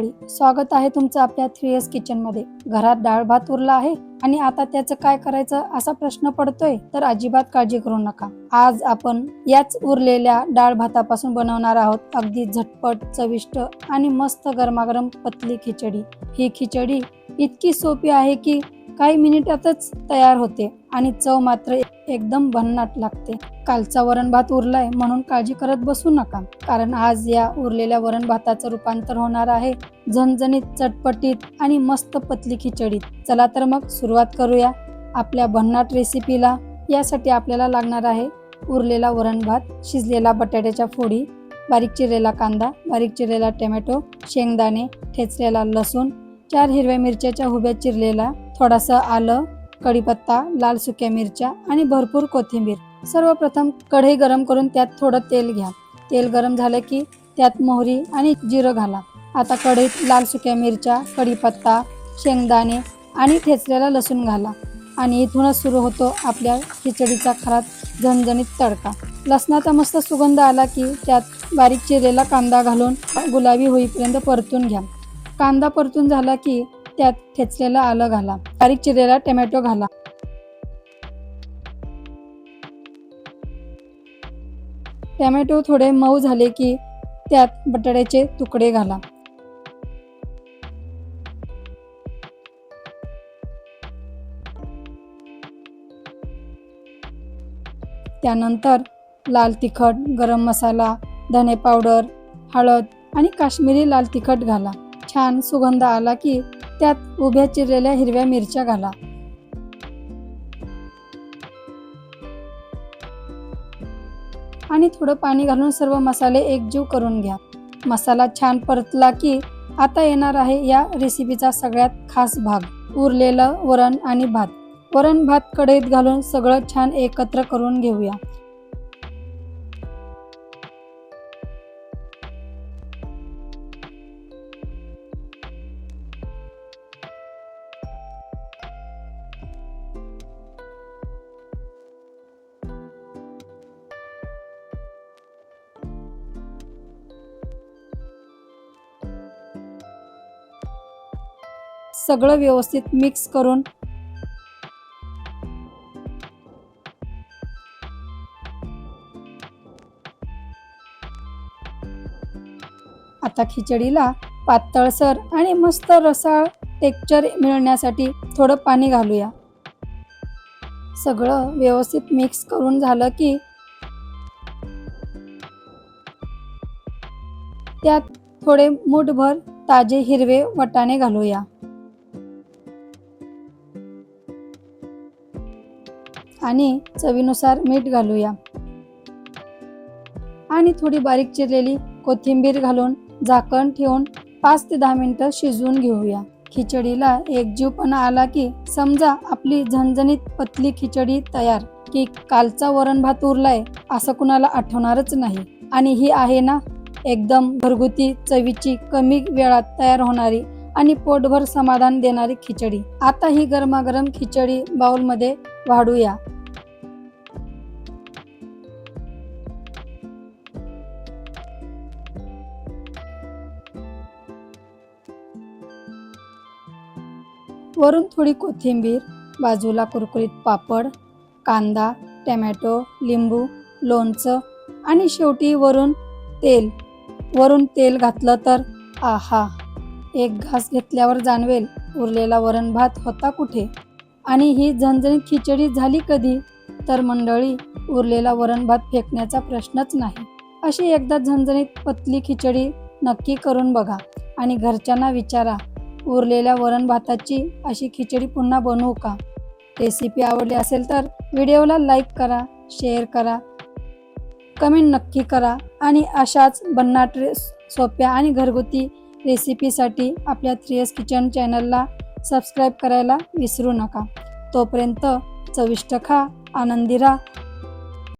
मंडळी, स्वागत आहे तुमचं आपल्या 3S किचनमध्ये। घरात डाळ भात उरला आहे आणि आता त्याचं काय करायचं असा प्रश्न पडतोय, तर अजिबात काळजी करू नका। आज आपण याच उरलेल्या डाळ भातापासून बनवणार आहोत अगदी झटपट, चविष्ट आणि मस्त गरमागरम पतली खिचडी। ही खिचडी इतकी सोपी आहे की काही मिनिटातच तयार होते आणि चव मात्र एकदम भन्नाट लागते। कालचा वरण भात उरलाय म्हणून काळजी करत बसू नका, कारण आज या उरलेल्या वरण भाताचं रूपांतर होणार आहे झणझणीत, चटपटीत आणि मस्त पतली खिचडीत। चला तर मग सुरुवात करूया आपल्या भन्नाट रेसिपीला। यासाठी आपल्याला लागणार आहे उरलेला वरण भात, शिजलेला बटाट्याच्या फोडी, बारीक चिरलेला कांदा, बारीक चिरलेला टोमॅटो, शेंगदाणे, ठेचलेला लसूण, 4 हिरव्या मिरच्याच्या हुब्या चिरलेला, थोडासा आलं, कढीपत्ता, लाल सुक्या मिरच्या आणि भरपूर कोथिंबीर। सर्वप्रथम कढई गरम करून त्यात थोडं तेल घ्या। तेल गरम झालं की त्यात मोहरी आणि जिरं घाला। आता कढईत लाल सुक्या मिरच्या, कढीपत्ता, शेंगदाणे आणि ठेचलेला लसूण घाला आणि इथूनच सुरू होतो आपल्या खिचडीचा खरा झणझणीत तडका। लसणाचा मस्त सुगंध आला की त्यात बारीक चिरलेला कांदा घालून गुलाबी होईपर्यंत परतून घ्या। कांदा परतून झाला की त्यात ठेचलेलं आलं घाला, बारीक चिरलेला टोमॅटो घाला। टोमॅटो थोडे मऊ झाले की त्यात बटाट्याचे तुकडे घाला। त्यानंतर लाल तिखट, गरम मसाला, धने पावडर, हळद आणि काश्मीरी लाल तिखट घाला। छान सुगंध आला की त्यात उभ्या चिरलेल्या हिरव्या मिरच्या घाला आणि थोडं पाणी घालून सर्व मसाले एकजीव करून घ्या। मसाला छान परतला की आता येणार आहे या रेसिपीचा सगळ्यात खास भाग, उरलेलं वरण आणि भात। वरण भात कढईत घालून सगळं छान एकत्र करून घेऊया। सगळं व्यवस्थित मिक्स करून आता खिचडीला पातळसर आणि मस्त रसाळ टेक्स्चर मिळण्यासाठी थोडं पाणी घालूया। सगळं व्यवस्थित मिक्स करून झालं की त्यात थोडे मूठभर ताजे हिरवे वाटाणे घालूया आणि चवीनुसार मीठ घालूया आणि थोडी बारीक चिरलेली कोथिंबीर घालून झाकण ठेवून 5 ते 10 मिनिटं शिजवून घेऊया। खिचडीला एकजीवपणा आला की समजा आपली झणझणीत पतली खिचडी तयार, की कालचा वरण भात उरलाय असं कुणाला आठवणारच नाही। आणि ही आहे ना एकदम घरगुती, चवीची, कमी वेळात तयार होणारी आणि पोटभर समाधान देणारी खिचडी। आता ही गरमागरम खिचडी बाउलमध्ये वाढूया। वरून थोडी कोथिंबीर, बाजूला कुरकुरीत पापड, कांदा, टोमॅटो, लिंबू, लोणचं आणि शेवटी वरून तेल घातलं तर आहा, एक घास घेतल्यावर जाणवेल उरलेला वरण भात होता कुठे आणि ही झणझणीत खिचडी झाली कधी। तर मंडळी, उरलेला वरण भात फेकण्याचा प्रश्नच नाही। अशी एकदा झणझणीत पतली खिचडी नक्की करून बघा आणि घरच्यांना विचारा, उरलेल्या वरण भाताची अशी खिचडी पुन्हा बनवू का? रेसिपी आवडली असेल तर व्हिडिओला लाईक करा, शेअर करा, कमेंट नक्की करा आणि अशाच भन्नाट सोप्या आणि घरगुती रेसिपीसाठी आपल्या 3S किचन चॅनलला सबस्क्राईब करायला विसरू नका। तोपर्यंत चविष्ट खा, आनंदी राहा